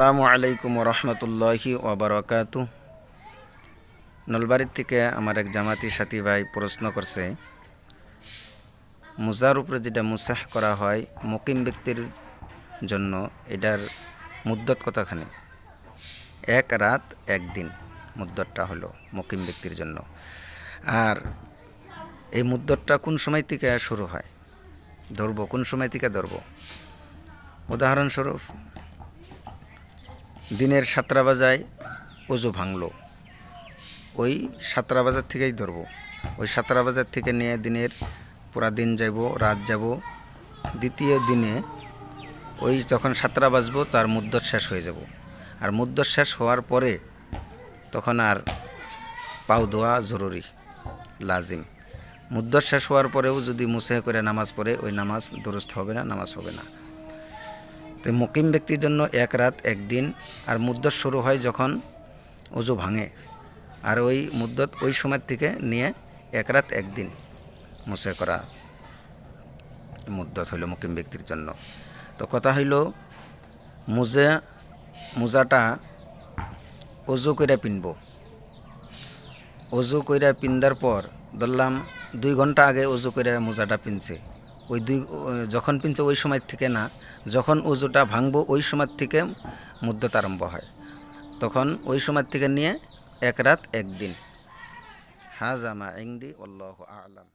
আসসালামু আলাইকুম রহমতুল্লাহি ওবরাকাতু। নলবাড়ির থেকে আমার এক জামাতি সাথী ভাই প্রশ্ন করছে, মুজার উপরে যেটা মুসাহ করা হয় মুকিম ব্যক্তির জন্য, এটার মুদ্দত কতখানি? 1 রাত 1 দিন মুদ্দতটা হলো মুকিম ব্যক্তির জন্য। আর এই মুদ্দতটা কোন সময় থেকে শুরু হয়, ধরবো কোন সময় থেকে ধরবো? উদাহরণস্বরূপ, দিনের 7টা বাজায় ওযু ভাঙলো, ওই 7টা বাজার থেকেই ধরবো। ওই 7টা বাজার থেকে নিয়ে দিনের পুরা দিন যাব, রাত যাব, দ্বিতীয় দিনে ওই যখন 7টা বাজবো তার মুদ্দত শেষ হয়ে যাব। আর মুদ্দত শেষ হওয়ার পরে তখন আর পাও ধোয়া জরুরি, লাজিম। মুদ্দত শেষ হওয়ার পরেও যদি মুসাহ করে নামাজ পড়ে, ওই নামাজ দুরুস্ত হবে না, নামাজ হবে না। তো মুকিম ব্যক্তির জন্য 1 রাত 1 দিন। আর মুদ্দত শুরু হয় যখন ওযু ভাঙে, আর ওই মুদ্দত ওই সময় থেকে নিয়ে 1 রাত 1 দিন মুসাহ করা মুদ্দত হইল মুকিম ব্যক্তির জন্য। তো কথা হইল, মোজাটা ওযু কইরা পিনব। ওযু কইরা পিন্দার পর ধরলাম 2 ঘন্টা আগে ওযু কইরা মোজাটা পিনছে, ওই যখন পিনছে ওই সময় থেকে না, যখন ওযুটা ভাঙবো ওই সময় থেকে মুদ্দত আরম্ভ হয়, তখন ওই সময় থেকে নিয়ে 1 রাত 1 দিন। হাযা মা ইনদি, আল্লাহু আ'লাম।